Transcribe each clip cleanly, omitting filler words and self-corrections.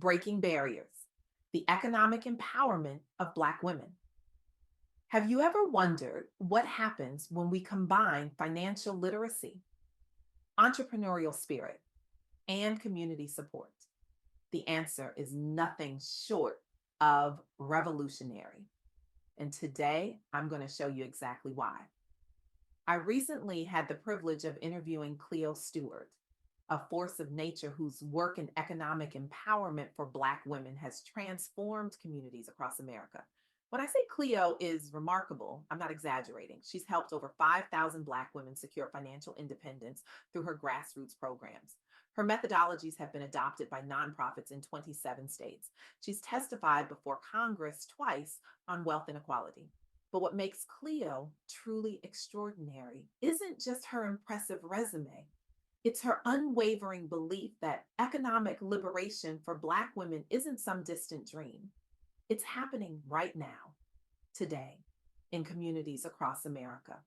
Breaking Barriers: The Economic Empowerment of Black Women. Have you ever wondered what happens when we combine financial literacy, entrepreneurial spirit, and community support? The answer is nothing short of revolutionary. And today I'm going to show you exactly why. I recently had the privilege of interviewing Cleo Stewart, a force of nature whose work in economic empowerment for Black women has transformed communities across America. When I say Cleo is remarkable, I'm not exaggerating. She's helped over 5,000 Black women secure financial independence through her grassroots programs. Her methodologies have been adopted by nonprofits in 27 states. She's testified before Congress twice on wealth inequality. But what makes Cleo truly extraordinary isn't just her impressive resume. It's her unwavering belief that economic liberation for Black women isn't some distant dream. It's happening right now, today, in communities across America.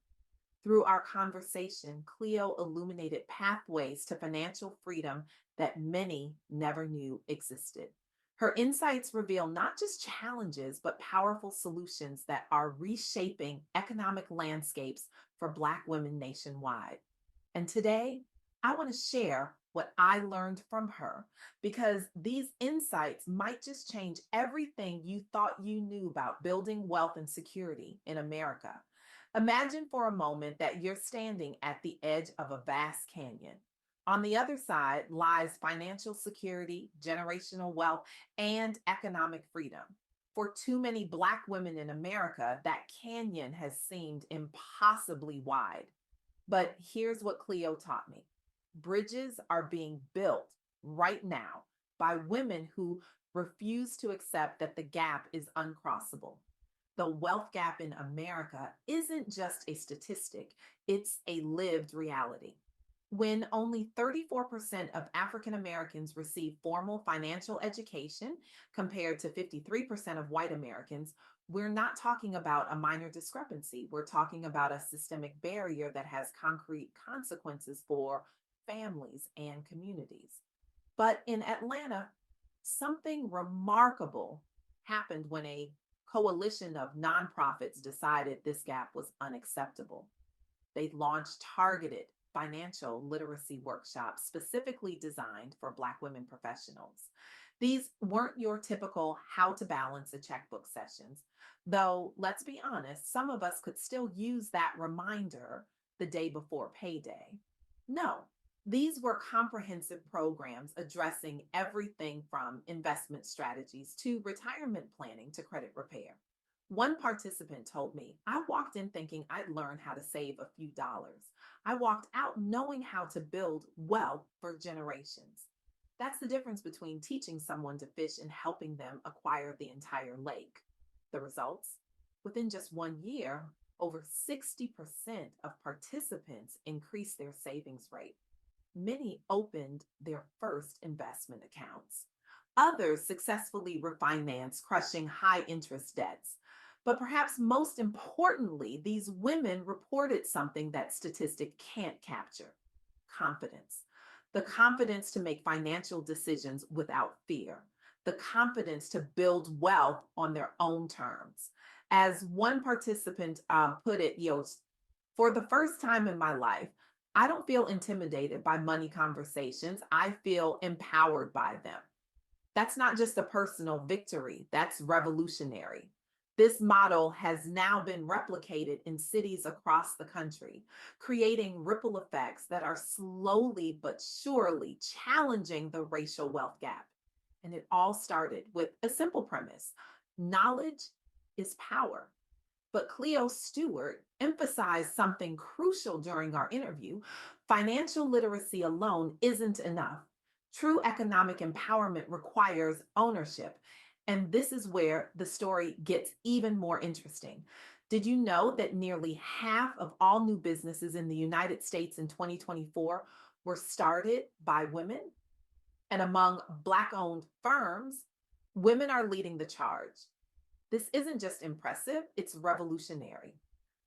Through our conversation, Cleo illuminated pathways to financial freedom that many never knew existed. Her insights reveal not just challenges, but powerful solutions that are reshaping economic landscapes for Black women nationwide. And today, I want to share what I learned from her because these insights might just change everything you thought you knew about building wealth and security in America. Imagine for a moment that you're standing at the edge of a vast canyon. On the other side lies financial security, generational wealth, and economic freedom. For too many Black women in America, that canyon has seemed impossibly wide. But here's what Cleo taught me: bridges are being built right now by women who refuse to accept that the gap is uncrossable. The wealth gap in America isn't just a statistic, it's a lived reality. When only 34% of African Americans receive formal financial education compared to 53% of white Americans, we're not talking about a minor discrepancy. We're talking about a systemic barrier that has concrete consequences for families and communities. But in Atlanta, something remarkable happened when a coalition of nonprofits decided this gap was unacceptable. They launched targeted financial literacy workshops specifically designed for Black women professionals. These weren't your typical how to balance a checkbook sessions, though, let's be honest, some of us could still use that reminder the day before payday. No, these were comprehensive programs addressing everything from investment strategies to retirement planning to credit repair. One participant told me, I walked in thinking I'd learn how to save a few dollars. I walked out knowing how to build wealth for generations. That's the difference between teaching someone to fish and helping them acquire the entire lake. The results? Within just 1 year, over 60% of participants increased their savings rate. Many opened their first investment accounts. Others successfully refinanced, crushing high interest debts. But perhaps most importantly, these women reported something that statistic can't capture: confidence. The confidence to make financial decisions without fear, the confidence to build wealth on their own terms. As one participant put it, for the first time in my life, I don't feel intimidated by money conversations. I feel empowered by them. That's not just a personal victory, that's revolutionary. This model has now been replicated in cities across the country, creating ripple effects that are slowly but surely challenging the racial wealth gap. And it all started with a simple premise: knowledge is power. But Cleo Stewart emphasized something crucial during our interview: financial literacy alone isn't enough. True economic empowerment requires ownership. And this is where the story gets even more interesting. Did you know that nearly half of all new businesses in the United States in 2024 were started by women? And among Black owned firms, women are leading the charge. This isn't just impressive, it's revolutionary.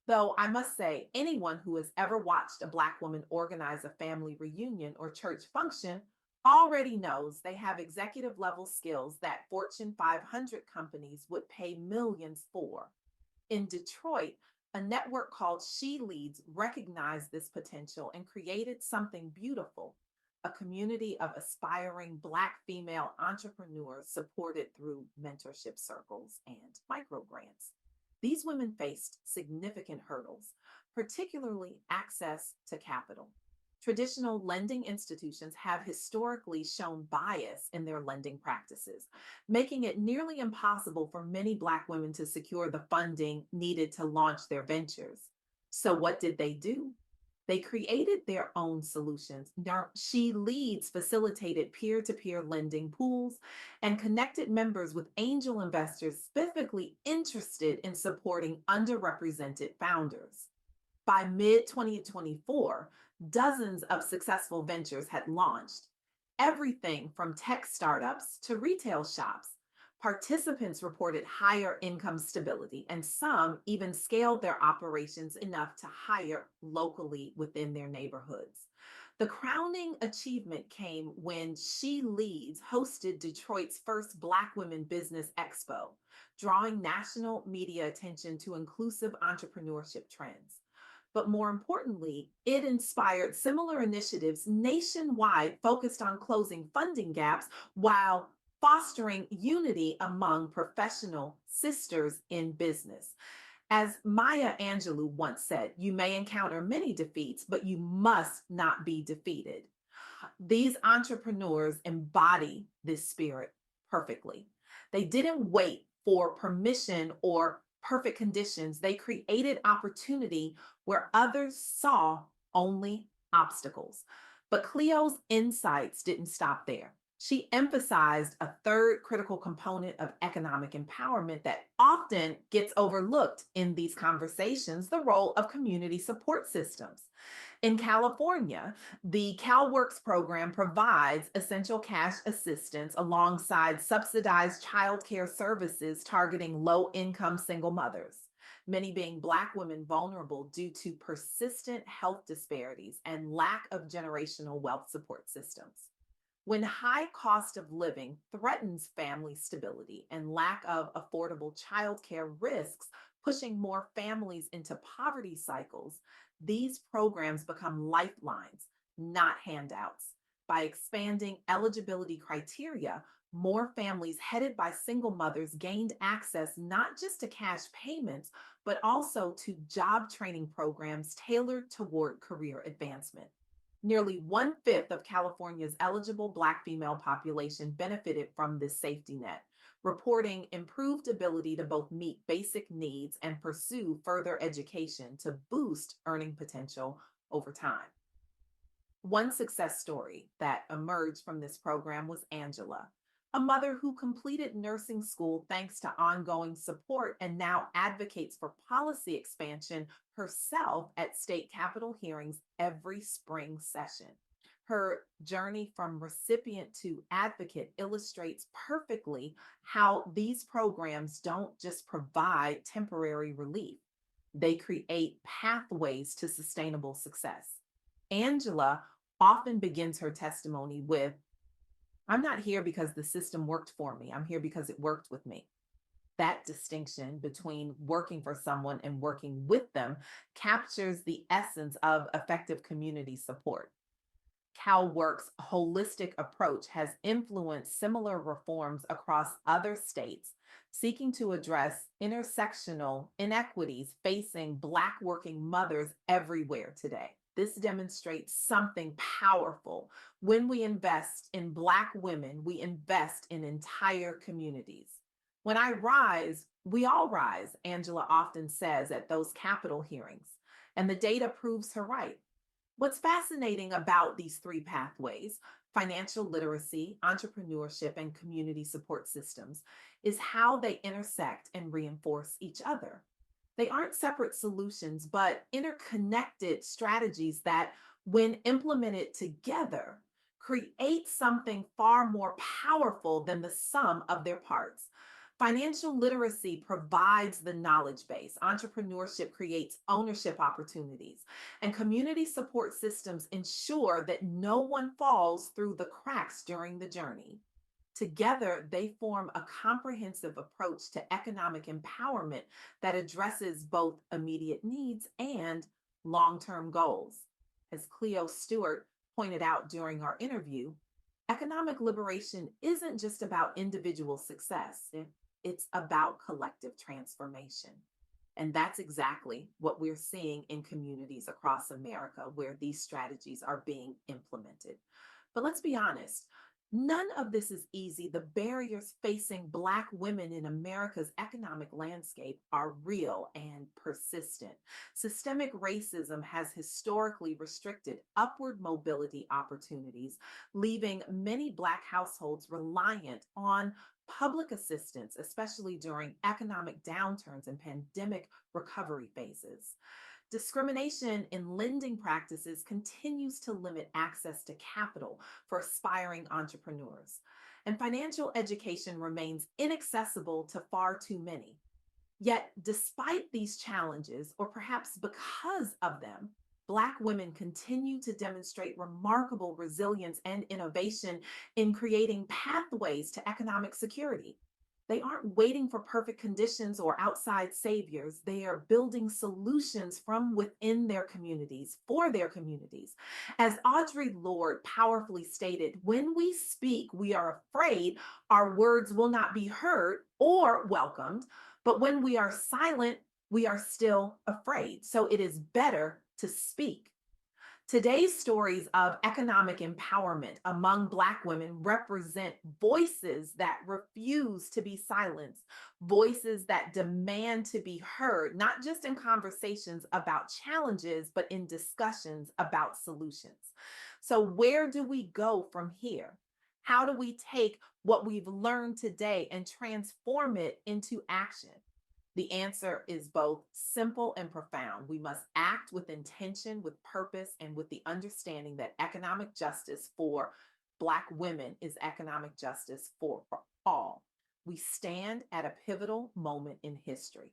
Though I must say, anyone who has ever watched a Black woman organize a family reunion or church function already knows they have executive level skills that Fortune 500 companies would pay millions for. In Detroit, a network called She Leads recognized this potential and created something beautiful, a community of aspiring Black female entrepreneurs supported through mentorship circles and micro grants. These women faced significant hurdles, particularly access to capital. Traditional lending institutions have historically shown bias in their lending practices, making it nearly impossible for many Black women to secure the funding needed to launch their ventures. So, what did they do? They created their own solutions. Now, She Leads facilitated peer to peer lending pools and connected members with angel investors specifically interested in supporting underrepresented founders. By mid 2024, dozens of successful ventures had launched, everything from tech startups to retail shops. Participants reported higher income stability, and some even scaled their operations enough to hire locally within their neighborhoods. The crowning achievement came when She Leads hosted Detroit's first Black Women Business Expo, drawing national media attention to inclusive entrepreneurship trends. But more importantly, it inspired similar initiatives nationwide focused on closing funding gaps while fostering unity among professional sisters in business. As Maya Angelou once said, you may encounter many defeats, but you must not be defeated. These entrepreneurs embody this spirit perfectly. They didn't wait for permission or perfect conditions. They created opportunity where others saw only obstacles. But Cleo's insights didn't stop there. She emphasized a third critical component of economic empowerment that often gets overlooked in these conversations, the role of community support systems. In California, the CalWorks program provides essential cash assistance alongside subsidized childcare services targeting low income single mothers, many being Black women vulnerable due to persistent health disparities and lack of generational wealth support systems. When high cost of living threatens family stability and lack of affordable childcare risks, pushing more families into poverty cycles, these programs become lifelines, not handouts. By expanding eligibility criteria, more families headed by single mothers gained access not just to cash payments, but also to job training programs tailored toward career advancement. Nearly one fifth of California's eligible Black female population benefited from this safety net, reporting improved ability to both meet basic needs and pursue further education to boost earning potential over time. One success story that emerged from this program was Angela, a mother who completed nursing school thanks to ongoing support and now advocates for policy expansion herself at state capitol hearings every spring session. Her journey from recipient to advocate illustrates perfectly how these programs don't just provide temporary relief, they create pathways to sustainable success. Angela often begins her testimony with, I'm not here because the system worked for me. I'm here because it worked with me. That distinction between working for someone and working with them captures the essence of effective community support. CalWorks' holistic approach has influenced similar reforms across other states, seeking to address intersectional inequities facing Black working mothers everywhere today. This demonstrates something powerful. When we invest in Black women, we invest in entire communities. When I rise, we all rise, Angela often says at those Capitol hearings, and the data proves her right. What's fascinating about these three pathways, financial literacy, entrepreneurship, and community support systems, is how they intersect and reinforce each other. They aren't separate solutions, but interconnected strategies that, when implemented together, create something far more powerful than the sum of their parts. Financial literacy provides the knowledge base. Entrepreneurship creates ownership opportunities, and community support systems ensure that no one falls through the cracks during the journey. Together, they form a comprehensive approach to economic empowerment that addresses both immediate needs and long term goals. As Cleo Stewart pointed out during our interview, economic liberation isn't just about individual success, it's about collective transformation. And that's exactly what we're seeing in communities across America where these strategies are being implemented. But let's be honest, none of this is easy. The barriers facing Black women in America's economic landscape are real and persistent. Systemic racism has historically restricted upward mobility opportunities, leaving many Black households reliant on public assistance, especially during economic downturns and pandemic recovery phases. Discrimination in lending practices continues to limit access to capital for aspiring entrepreneurs, and financial education remains inaccessible to far too many. Yet, despite these challenges, or perhaps because of them, Black women continue to demonstrate remarkable resilience and innovation in creating pathways to economic security. They aren't waiting for perfect conditions or outside saviors. They are building solutions from within their communities for their communities. As Audre Lorde powerfully stated, when we speak, we are afraid our words will not be heard or welcomed. But when we are silent, we are still afraid. So it is better to speak. Today's stories of economic empowerment among Black women represent voices that refuse to be silenced, voices that demand to be heard, not just in conversations about challenges, but in discussions about solutions. So, where do we go from here? How do we take what we've learned today and transform it into action? The answer is both simple and profound. We must act with intention, with purpose, and with the understanding that economic justice for Black women is economic justice for all. We stand at a pivotal moment in history,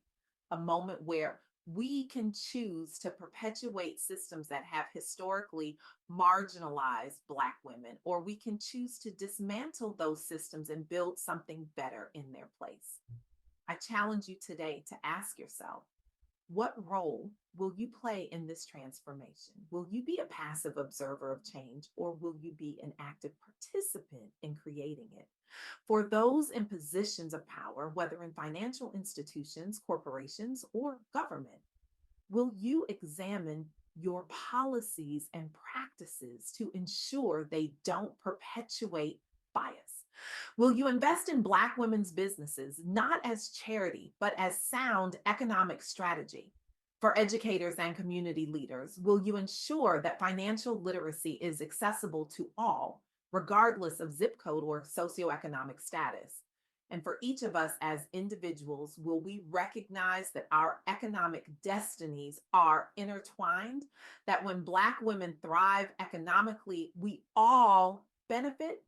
a moment where we can choose to perpetuate systems that have historically marginalized Black women, or we can choose to dismantle those systems and build something better in their place. I challenge you today to ask yourself, what role will you play in this transformation? Will you be a passive observer of change, or will you be an active participant in creating it? For those in positions of power, whether in financial institutions, corporations, or government, will you examine your policies and practices to ensure they don't perpetuate bias? Will you invest in Black women's businesses, not as charity, but as sound economic strategy? For educators and community leaders, will you ensure that financial literacy is accessible to all, regardless of zip code or socioeconomic status? And for each of us as individuals, will we recognize that our economic destinies are intertwined? That when Black women thrive economically, we all benefit?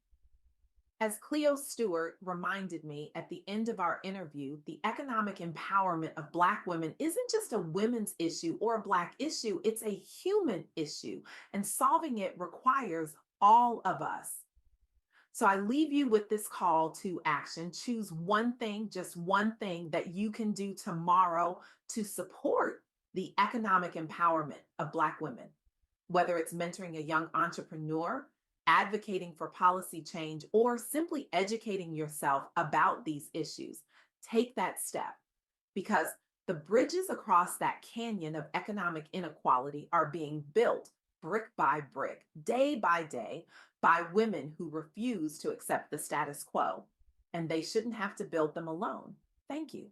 As Cleo Stewart reminded me at the end of our interview, the economic empowerment of Black women isn't just a women's issue or a Black issue, it's a human issue, and solving it requires all of us. So I leave you with this call to action. Choose one thing, just one thing that you can do tomorrow to support the economic empowerment of Black women, whether it's mentoring a young entrepreneur, advocating for policy change, or simply educating yourself about these issues. Take that step, because the bridges across that canyon of economic inequality are being built brick by brick, day by day, by women who refuse to accept the status quo. And they shouldn't have to build them alone. Thank you.